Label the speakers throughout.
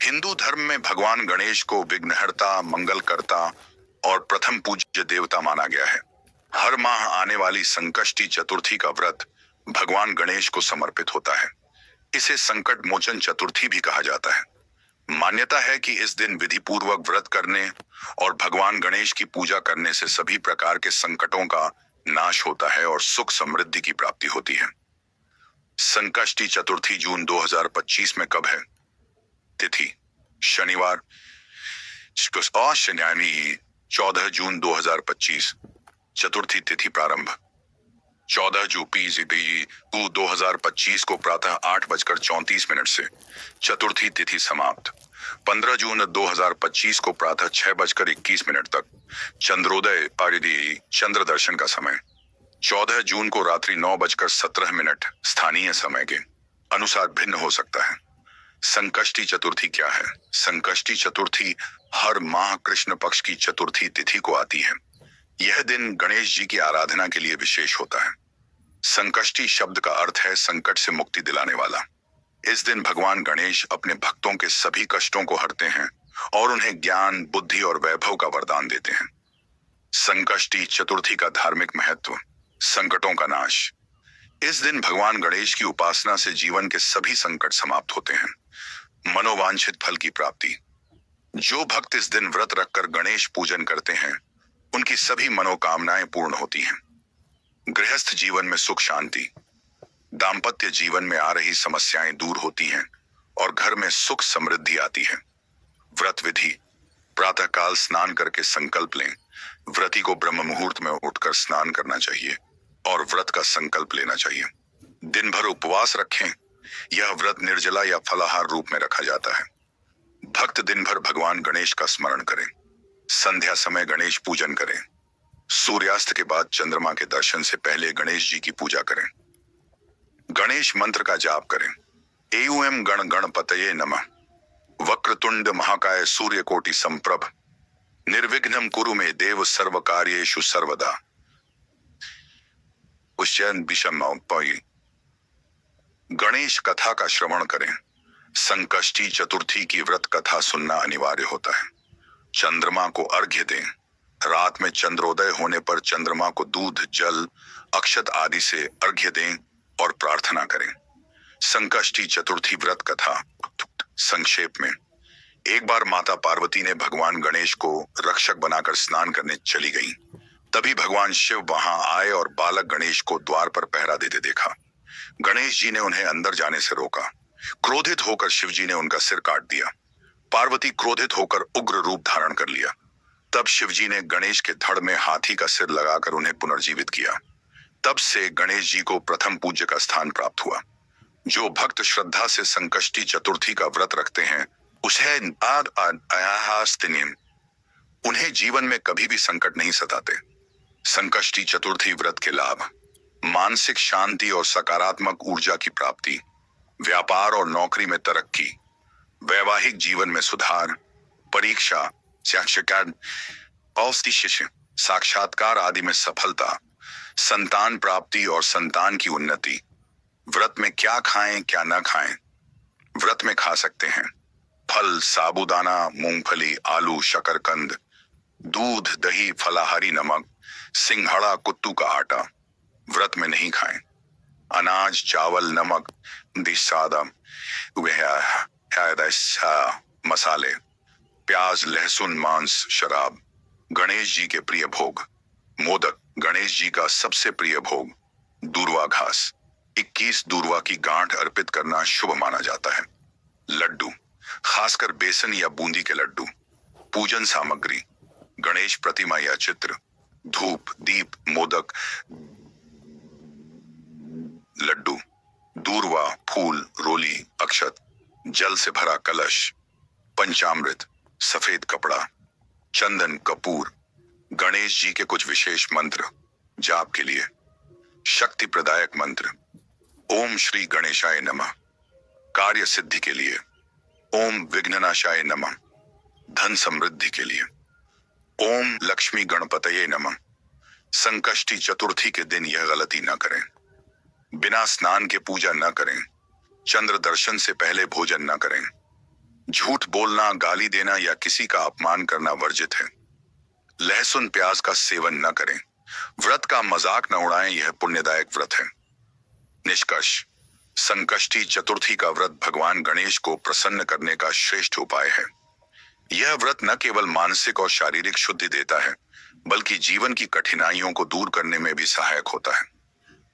Speaker 1: हिंदू धर्म में भगवान गणेश को विघ्नहर्ता, मंगलकर्ता और प्रथम पूज्य देवता माना गया है। हर माह आने वाली संकष्टी चतुर्थी का व्रत भगवान गणेश को समर्पित होता है। इसे संकट मोचन चतुर्थी भी कहा जाता है। मान्यता है कि इस दिन विधि पूर्वक व्रत करने और भगवान गणेश की पूजा करने से सभी प्रकार के संकटों का नाश होता है और सुख समृद्धि की प्राप्ति होती है। संकष्टी चतुर्थी जून 2025 में कब है? तिथि शनिवार, शनि 14 जून 2025। चतुर्थी तिथि प्रारंभ 14 जून 2025 को प्रातः 8:34 से। चतुर्थी तिथि समाप्त 15 जून 2025 को प्रातः 6:21 तक। चंद्रोदय परिधि चंद्र दर्शन का समय 14 जून को रात्रि 9:17 स्थानीय समय के अनुसार भिन्न हो सकता है। संकष्टी चतुर्थी क्या है? संकष्टी चतुर्थी हर माह कृष्ण पक्ष की चतुर्थी तिथि को आती है। यह दिन गणेश जी की आराधना के लिए विशेष होता है। संकष्टी शब्द का अर्थ है संकट से मुक्ति दिलाने वाला। इस दिन भगवान गणेश अपने भक्तों के सभी कष्टों को हरते हैं और उन्हें ज्ञान, बुद्धि और वैभव का वरदान देते हैं। संकष्टी चतुर्थी का धार्मिक महत्व, संकटों का नाश। इस दिन भगवान गणेश की उपासना से जीवन के सभी संकट समाप्त होते हैं। मनोवांछित फल की प्राप्ति। जो भक्त इस दिन व्रत रखकर गणेश पूजन करते हैं, उनकी सभी मनोकामनाएं पूर्ण होती हैं। गृहस्थ जीवन में सुख शांति। दाम्पत्य जीवन में आ रही समस्याएं दूर होती हैं और घर में सुख समृद्धि आती है। व्रत विधि। प्रातःकाल स्नान करके संकल्प लें। व्रती को ब्रह्म मुहूर्त में उठकर स्नान करना चाहिए और व्रत का संकल्प लेना चाहिए। दिन भर उपवास रखें। यह व्रत निर्जला या फलाहार रूप में रखा जाता है। भक्त दिन भर भगवान गणेश का स्मरण करें। संध्या समय गणेश पूजन करें। सूर्यास्त के बाद चंद्रमा के दर्शन से पहले गणेश जी की पूजा करें। गणेश मंत्र का जाप करें। एवं गण गणपतये नमः। वक्रतुंड महाकाय सूर्यकोटि संप्रभ। निर्विघ्नं कुरु मे देव सर्व कार्येषु सर्वदा। उच्चैन विषम। गणेश कथा का श्रवण करें। संकष्टी चतुर्थी की व्रत कथा सुनना अनिवार्य होता है। चंद्रमा को अर्घ्य दें। रात में चंद्रोदय होने पर चंद्रमा को दूध, जल, अक्षत आदि से अर्घ्य दें और प्रार्थना करें। संकष्टी चतुर्थी व्रत कथा संक्षेप में। एक बार माता पार्वती ने भगवान गणेश को रक्षक बनाकर स्नान करने चली गईं। तभी भगवान शिव वहां आए और बालक गणेश को द्वार पर पहरा देते देखा। गणेश जी ने उन्हें अंदर जाने से रोका। क्रोधित होकर शिव जी ने उनका सिर काट दिया। पार्वती क्रोधित होकर उग्र रूप धारण कर लिया। तब शिव जी ने गणेश के धड़ में हाथी का सिर लगाकर उन्हें पुनर्जीवित किया। तब से गणेश जी को प्रथम पूज्य का स्थान प्राप्त हुआ। जो भक्त श्रद्धा से संकष्टी चतुर्थी का व्रत रखते हैं, उन्हें जीवन में कभी भी संकट नहीं सताते। संकष्टी चतुर्थी व्रत के लाभ। मानसिक शांति और सकारात्मक ऊर्जा की प्राप्ति। व्यापार और नौकरी में तरक्की। वैवाहिक जीवन में सुधार। परीक्षा, साक्षात्कार आदि में सफलता। संतान प्राप्ति और संतान की उन्नति। व्रत में क्या खाएं क्या न खाएं? व्रत में खा सकते हैं फल, साबूदाना, मूंगफली, आलू, शकरकंद, दूध, दही, फलाहारी नमक, सिंघाड़ा, कुत्तू का आटा। व्रत में नहीं खाएं अनाज, चावल, नमक, सादा, मसाले, प्याज, लहसुन, मांस, शराब। गणेश जी के प्रिय भोग। मोदक गणेश जी का सबसे प्रिय भोग। दूर्वा घास 21 दूर्वा की गांठ अर्पित करना शुभ माना जाता है। लड्डू, खासकर बेसन या बूंदी के लड्डू। पूजन सामग्री, गणेश प्रतिमा या चित्र, धूप, दीप, मोदक, लड्डू, दूर्वा, फूल, रोली, अक्षत, जल से भरा कलश, पंचामृत, सफेद कपड़ा, चंदन, कपूर। गणेश जी के कुछ विशेष मंत्र जाप के लिए। शक्ति प्रदायक मंत्र ओम श्री गणेशाय नमः। कार्य सिद्धि के लिए ओम विघ्ननाशाय नमः। धन समृद्धि के लिए ओम लक्ष्मी गणपतये नमः। संकष्टी चतुर्थी के दिन यह गलती न करें। बिना स्नान के पूजा न करें। चंद्र दर्शन से पहले भोजन न करें। झूठ बोलना, गाली देना या किसी का अपमान करना वर्जित है। लहसुन प्याज का सेवन न करें। व्रत का मजाक न उड़ाएं, यह पुण्यदायक व्रत है। निष्कर्ष, संकष्टी चतुर्थी का व्रत भगवान गणेश को प्रसन्न करने का श्रेष्ठ उपाय है। यह व्रत न केवल मानसिक और शारीरिक शुद्धि देता है, बल्कि जीवन की कठिनाइयों को दूर करने में भी सहायक होता है।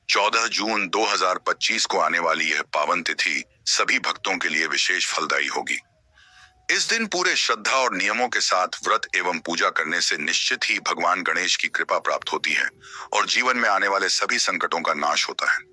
Speaker 1: 14 जून 2025 को आने वाली यह पावन तिथि सभी भक्तों के लिए विशेष फलदायी होगी। इस दिन पूरे श्रद्धा और नियमों के साथ व्रत एवं पूजा करने से निश्चित ही भगवान गणेश की कृपा प्राप्त होती है और जीवन में आने वाले सभी संकटों का नाश होता है।